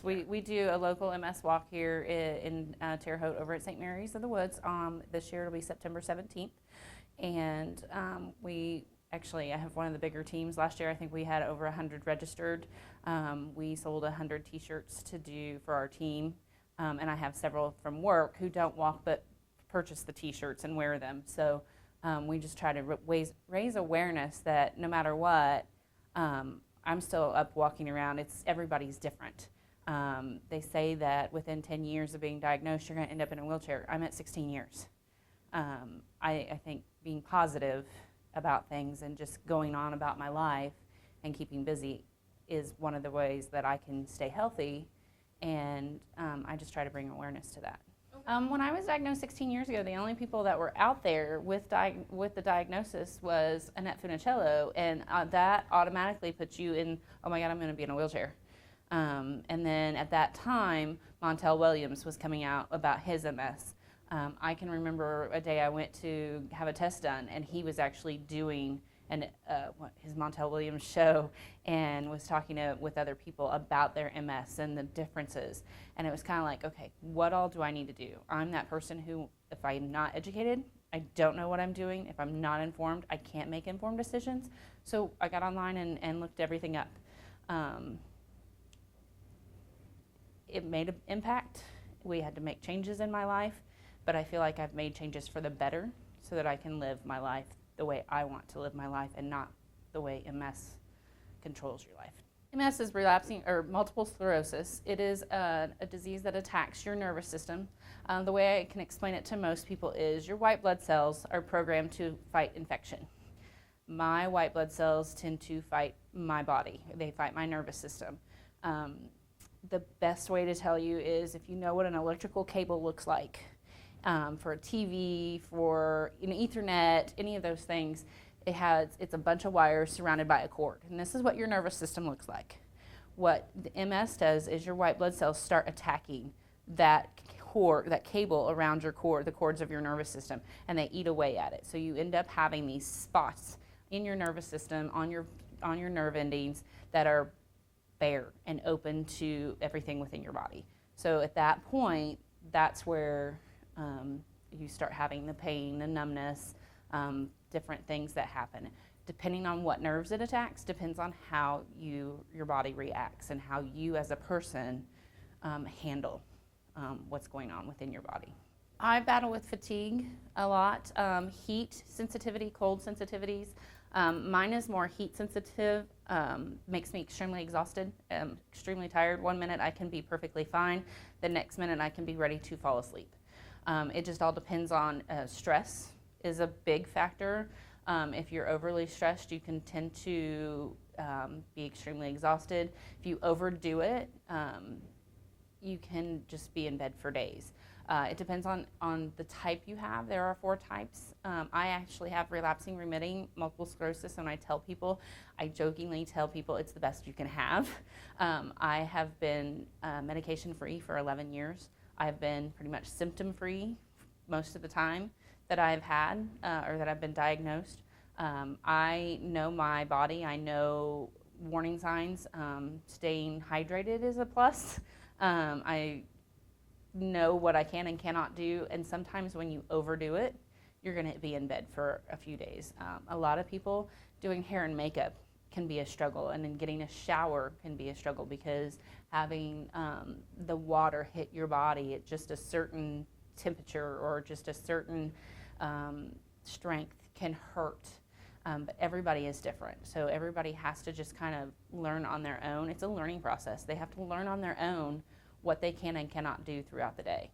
Yes, we do a local MS walk here in Terre Haute over at St. Mary's of the Woods. This year it'll be September 17th. And we actually, I have one of the bigger teams. Last year I think we had over 100 registered. We sold 100 t-shirts to do for our team. And I have several from work who don't walk but purchase the t-shirts and wear them. So we just try to raise awareness that no matter what, I'm still up walking around. Everybody's different. They say that within 10 years of being diagnosed, you're going to end up in a wheelchair. I'm at 16 years. I think being positive about things and just going on about my life and keeping busy is one of the ways that I can stay healthy, and I just try to bring awareness to that. When I was diagnosed 16 years ago, the only people that were out there with the diagnosis was Annette Funicello, and that automatically puts you in, oh my God, I'm going to be in a wheelchair. And then at that time, Montel Williams was coming out about his MS. I can remember a day I went to have a test done, and he was actually doing his Montel Williams show and was talking with other people about their MS and the differences. And it was kind of like, okay, what all do I need to do? I'm that person who, if I'm not educated, I don't know what I'm doing. If I'm not informed, I can't make informed decisions. So I got online and looked everything up. It made an impact. We had to make changes in my life, but I feel like I've made changes for the better so that I can live my life the way I want to live my life and not the way MS controls your life. MS is relapsing or multiple sclerosis. It is a disease that attacks your nervous system. The way I can explain it to most people is your white blood cells are programmed to fight infection. My white blood cells tend to fight my body. They fight my nervous system. The best way to tell you is if you know what an electrical cable looks like, for a TV, for Ethernet, any of those things, it's a bunch of wires surrounded by a cord. And this is what your nervous system looks like. What the MS does is your white blood cells start attacking that cable around your cord, the cords of your nervous system, and they eat away at it. So you end up having these spots in your nervous system, on your nerve endings that are bare and open to everything within your body. So at that point, that's where you start having the pain, the numbness, different things that happen. Depending on what nerves it attacks, depends on how your body reacts and how you as a person handle what's going on within your body. I battle with fatigue a lot, heat sensitivity, cold sensitivities. Mine is more heat sensitive, makes me extremely exhausted, extremely tired. 1 minute I can be perfectly fine, the next minute I can be ready to fall asleep. It just all depends on stress is a big factor. If you're overly stressed, you can tend to be extremely exhausted. If you overdo it, you can just be in bed for days. It depends on the type you have. There are 4 types. I actually have relapsing remitting multiple sclerosis, and I jokingly tell people it's the best you can have. I have been medication free for 11 years. I've been pretty much symptom free most of the time that I've had or that I've been diagnosed. I know my body. I know warning signs. Staying hydrated is a plus. I know what I can and cannot do, and sometimes when you overdo it, you're going to be in bed for a few days. A lot of people doing hair and makeup can be a struggle, and then getting a shower can be a struggle because having the water hit your body at just a certain temperature or just a certain strength can hurt. But everybody is different, so everybody has to just kind of learn on their own. It's a learning process. They have to learn on their own what they can and cannot do throughout the day.